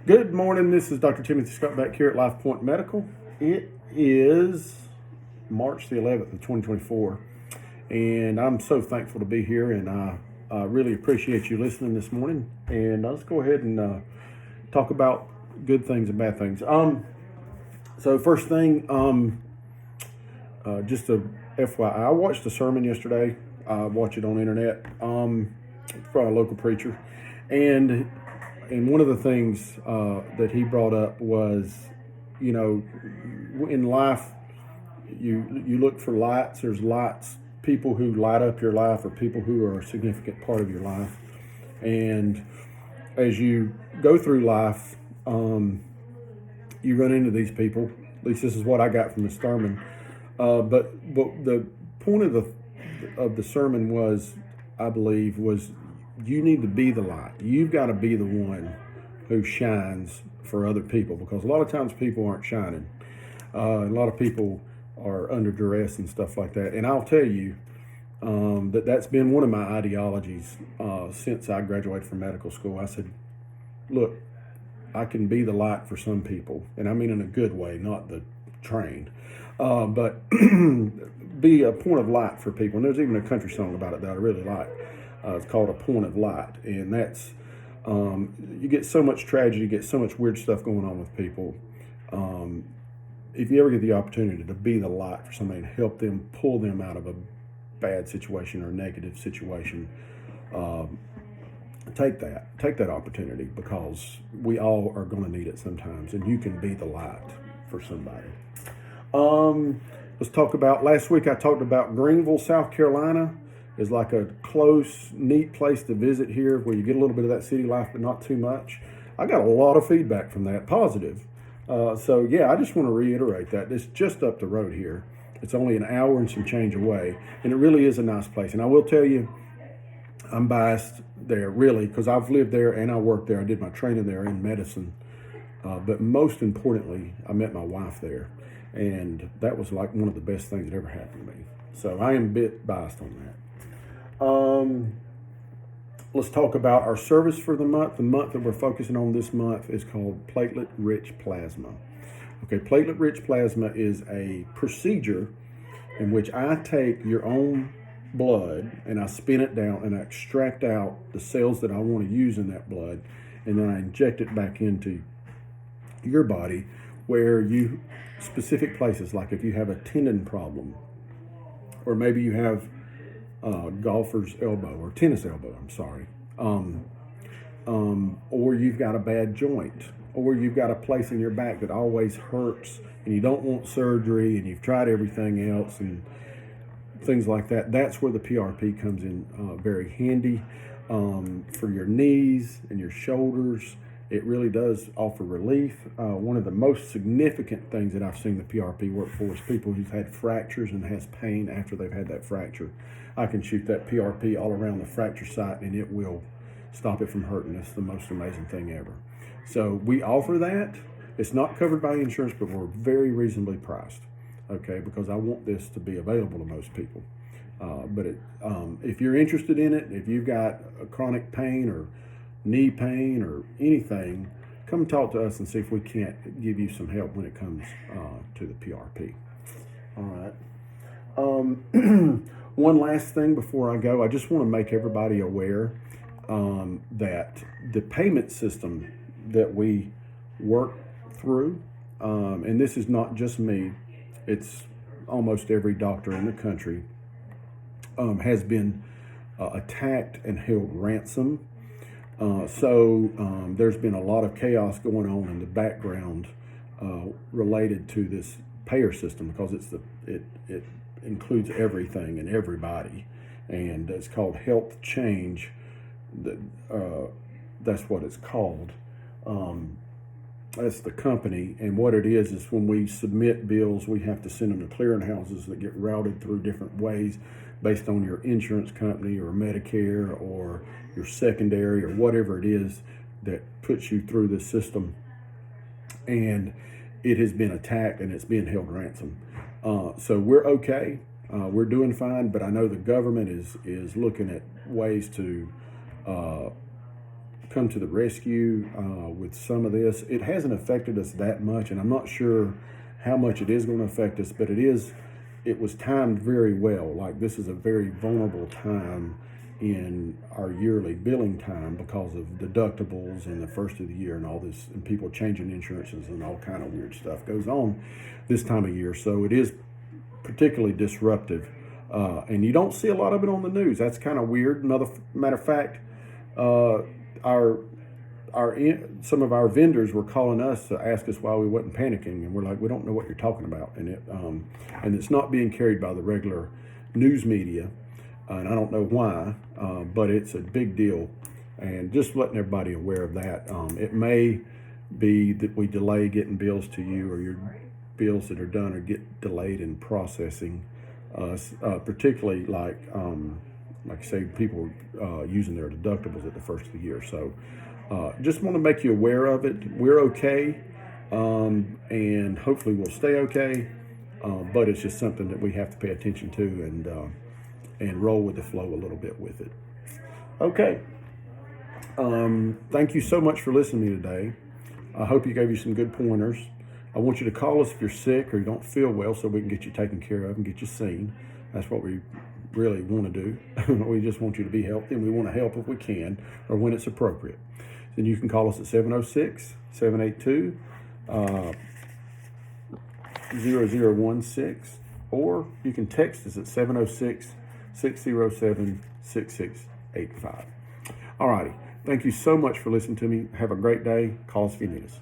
Good morning. This is Dr. Timothy Scott back here at Life Point Medical. It is March the 11th of 2024, and I'm so thankful to be here, and I really appreciate you listening this morning. And let's go ahead and talk about good things and bad things. So first thing, just a FYI, I watched a sermon yesterday. I watched it on the internet from a local preacher, and one of the things that he brought up was, in life, you look for lights. There's lights, people who light up your life, or people who are a significant part of your life. And as you go through life, you run into these people. At least this is what I got from the sermon. But the point of the sermon was, I believe, was you need to be the light. You've got to be the one who shines for other people, because a lot of times people aren't shining. A lot of people are under duress and stuff like that. And I'll tell you that's been one of my ideologies since I graduated from medical school. I said, look, I can be the light for some people, and I mean in a good way, not the trained, but be a point of light for people. And there's even a country song about it that I really like. It's called A Point of Light, and that's you get so much tragedy, you get so much weird stuff going on with people. If you ever get the opportunity to be the light for somebody and help them, pull them out of a bad situation or a negative situation, take that opportunity, because we all are going to need it sometimes, and you can be the light for somebody. Let's talk about, last week I talked about Greenville, South Carolina is like a close, neat place to visit here, where you get a little bit of that city life, but not too much. I got a lot of feedback from that, positive. So yeah, I just want to reiterate that. It's just up the road here. It's only an hour and some change away, and it really is a nice place. And I will tell you, I'm biased there, really, because I've lived there and I worked there. I did my training there in medicine. But most importantly, I met my wife there, and that was like one of the best things that ever happened to me. So I am a bit biased on that. Let's talk about our service for the month. The month that we're focusing on this month is called platelet-rich plasma. Okay, platelet-rich plasma is a procedure in which I take your own blood and I spin it down and I extract out the cells that I want to use in that blood, and then I inject it back into your body where you, specific places, like if you have a tendon problem, or maybe you have golfer's elbow or tennis elbow, or you've got a bad joint, or you've got a place in your back that always hurts and you don't want surgery and you've tried everything else and things like that. That's where the PRP comes in very handy for your knees and your shoulders. It really does offer relief. One of the most significant things that I've seen the PRP work for is people who've had fractures and has pain after they've had that fracture. I can shoot that PRP all around the fracture site and it will stop it from hurting. It's the most amazing thing ever. So we offer that. It's not covered by insurance, but we're very reasonably priced, okay, because I want this to be available to most people. If you're interested in it, if you've got a chronic pain or knee pain or anything, come talk to us and see if we can't give you some help when it comes to the PRP. All right. One last thing before I go, I just want to make everybody aware that the payment system that we work through, and this is not just me, it's almost every doctor in the country, has been attacked and held ransom. So there's been a lot of chaos going on in the background related to this payer system, because it includes everything and everybody, and it's called Health Change. That's what it's called. That's the company, and what it is when we submit bills, we have to send them to clearinghouses that get routed through different ways based on your insurance company or Medicare or your secondary or whatever it is that puts you through the system. And it has been attacked and it's being held ransom. So we're okay. We're doing fine, but I know the government is looking at ways to come to the rescue with some of this. It hasn't affected us that much, and I'm not sure how much it is going to affect us, but it was timed very well. Like, this is a very vulnerable time in our yearly billing time because of deductibles and the first of the year and all this, and people changing insurances and all kind of weird stuff goes on this time of year. So it is particularly disruptive, and you don't see a lot of it on the news. That's kind of weird. Another matter of fact, some of our vendors were calling us to ask us why we wasn't panicking, and we're like, we don't know what you're talking about, and it's not being carried by the regular news media, and I don't know why, but it's a big deal, and just letting everybody aware of that. It may be that we delay getting bills to you, or your bills that are done or get delayed in processing, particularly like I say, people using their deductibles at the first of the year. So just want to make you aware of it. We're okay, and hopefully we'll stay okay, but it's just something that we have to pay attention to and roll with the flow a little bit with it. Okay. Thank you so much for listening to me today. I hope you gave you some good pointers. I want you to call us if you're sick or you don't feel well, so we can get you taken care of and get you seen. That's what we really want to do. We just want you to be healthy, and we want to help if we can or when it's appropriate. Then you can call us at 706-782-0016, or you can text us at 706-607-6685. All righty. Thank you so much for listening to me. Have a great day. Call us if you need us.